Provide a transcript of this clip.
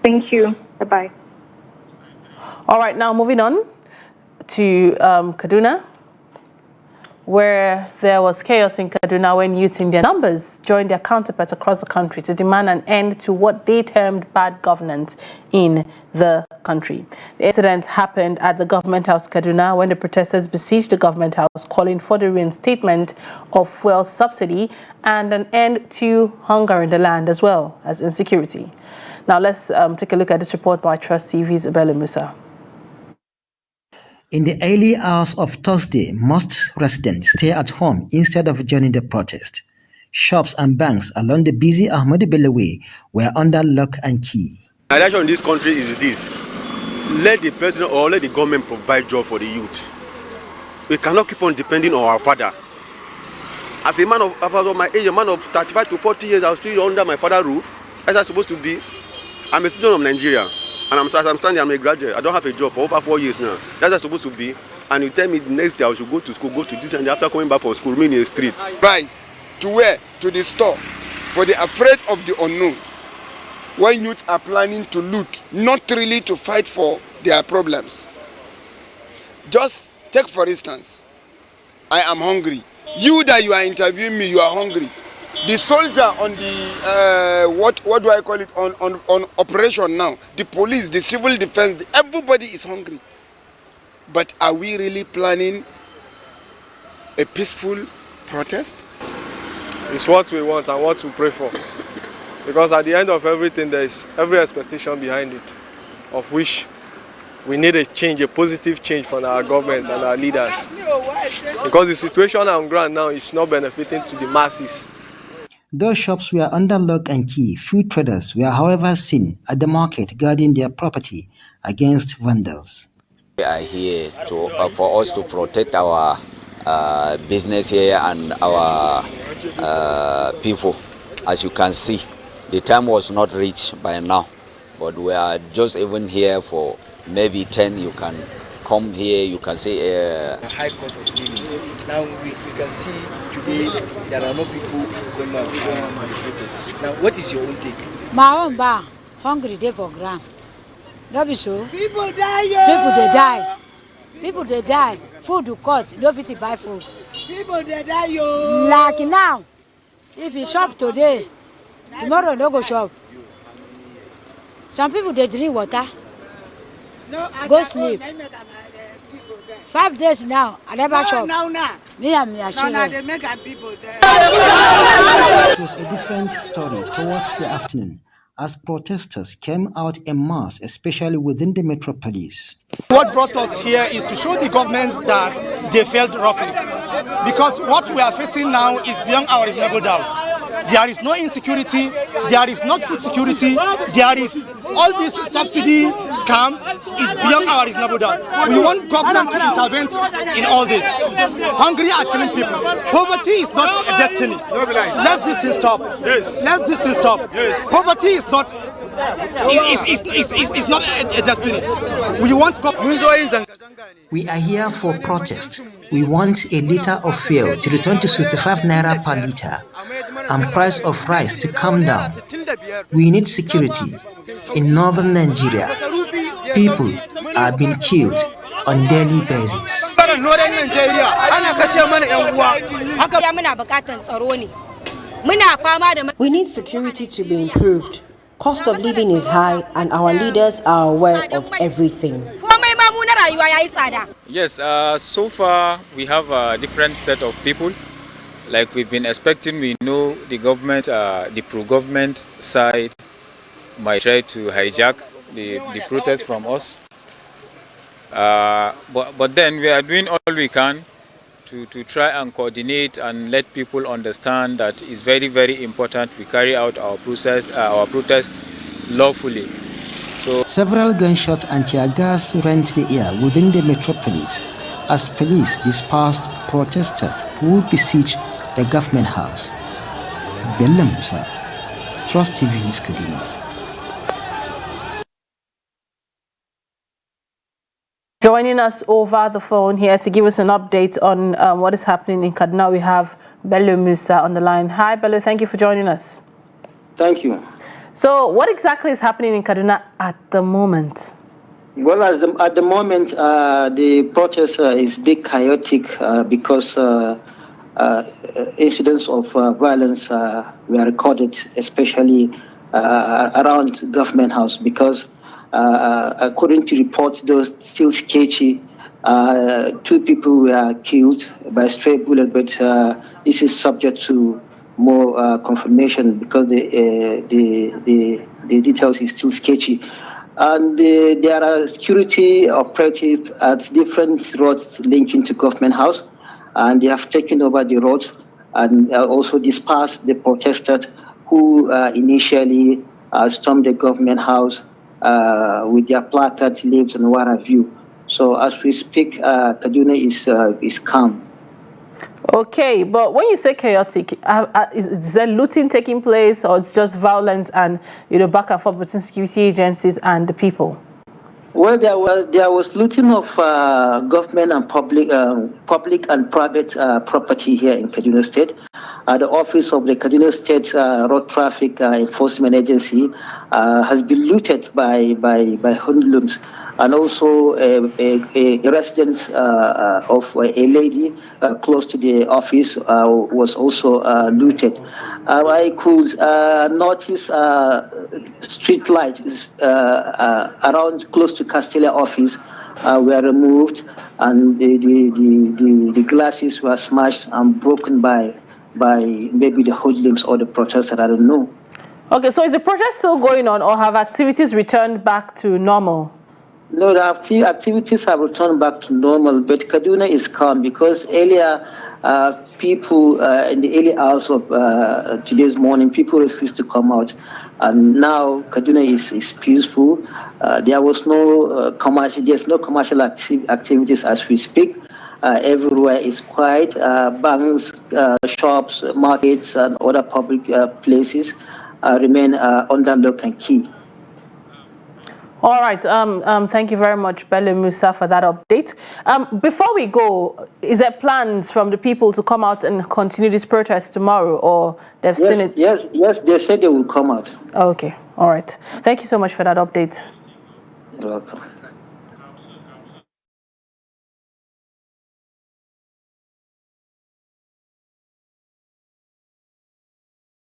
Thank you. Bye-bye. All right, now moving on to Kaduna, where there was chaos in Kaduna when youths in their numbers joined their counterparts across the country to demand an end to what they termed bad governance in the country. The incident happened at the Government House Kaduna when the protesters besieged the Government House, calling for the reinstatement of fuel subsidy and an end to hunger in the land as well as insecurity. Now let's take a look at this report by Trust TV's Abela Musa. In the early hours of Thursday, most residents stay at home instead of joining the protest. Shops and banks along the busy Ahmadu Bello Way were under lock and key. My reaction in this country is this: let the president or let the government provide job for the youth. We cannot keep on depending on our father. As a man of my age, a man of 35 to 40 years, I was still under my father's roof. As I'm supposed to be. I'm a citizen of Nigeria. And as I'm standing, I'm a graduate. I don't have a job for over 4 years now. That's how it's supposed to be. And you tell me the next day I should go to school, go to this, and after coming back from school, remain in the street. Price to where? To the store. For the afraid of the unknown. When youth are planning to loot, not really to fight for their problems. Just take for instance, I am hungry. You that you are interviewing me, you are hungry. The soldier on the what do I call it on operation now, the police, the civil defense, everybody is hungry. But are we really planning a peaceful protest? It's what we want and what we pray for, because at the end of everything there is every expectation behind it, of which we need a change, a positive change from our government and our leaders, because the situation on ground now is not benefiting to the masses. Those shops were under lock and key. Food traders were, however, seen at the market guarding their property against vandals. We are here for us to protect our business here and our people. As you can see, the time was not reached by now, but we are just even here for maybe 10. You can come here, you can see high cost of living. Now we can see today there are no people going out for the protest. Now what is your own take? My own bar, hungry day for ground. That be so. People die. People they die. People they die. Food will cost. Nobody buy food. People they die. Like now, if you shop today, tomorrow no go shop. Some people they drink water. No, go sleep. 5 days now, I never shop. Now. Me and my children. Now they make people there. It was a different story towards the afternoon, as protesters came out en masse, especially within the metropolis. What brought us here is to show the government that they failed roughly. Because what we are facing now is beyond our reasonable doubt. There is no insecurity, there is not food security, there is all this subsidy scam is beyond our reasonable doubt. We want government to intervene in all this. Hungry are killing people. Poverty is not a destiny. Let this thing stop. Yes. Let this thing stop. Yes. Poverty is not it's not a destiny. We want. We are here for protest. We want a liter of fuel to return to 65 naira per liter and price of rice to come down. We need security. In northern Nigeria, people are being killed on daily basis. We need security to be improved. Cost of living is high and our leaders are aware of everything. Yes, so far we have a different set of people. Like we've been expecting, we know the government, the pro-government side might try to hijack the protest from us. But then we are doing all we can to try and coordinate and let people understand that it's very, very important we carry out our protest lawfully. So several gunshots and tear gas rent the air within the metropolis as police dispersed protesters who besieged the government house. Abela Musa, Trust TV News, Kaduna. Joining us over the phone here to give us an update on what is happening in Kaduna, we have Abela Musa on the line. Hi, Bello. Thank you for joining us. Thank you. So what exactly is happening in Kaduna at the moment? Well, at the moment, the protest is big chaotic because incidents of violence were recorded, especially around Government House, because according to reports, those still sketchy. 2 people were killed by stray bullet, but this is subject to more confirmation because the details is still sketchy. And there are security operatives at different roads linking to Government House, and they have taken over the roads and also dispersed the protesters who initially stormed the Government House with their placards, leaves, and what have you. So as we speak, Kaduna is calm. Okay, but when you say chaotic, is there looting taking place, or it's just violence and back and forth between security agencies and the people? Well, there was looting of government and public and private property here in Kaduna State. The office of the Kaduna State Road Traffic Enforcement Agency has been looted by hoodlums, and also a residence of a lady close to the office was also looted. I could notice street lights around close to Castilla office were removed, and the glasses were smashed and broken by maybe the hoodlums or the protesters, I don't know. Okay, so is the protest still going on, or have activities returned back to normal? No, the activities have returned back to normal, but Kaduna is calm because earlier people in the early hours of today's morning, people refused to come out. And now Kaduna is peaceful. There was no there's no commercial activities as we speak. Everywhere is quiet. Banks, shops, markets, and other public places remain under lock and key. All right. Thank you very much, Bello Musa, for that update. Before we go, is there plans from the people to come out and continue this protest tomorrow, or they've seen it? Yes, they said they will come out. Okay. All right. Thank you so much for that update. You're welcome.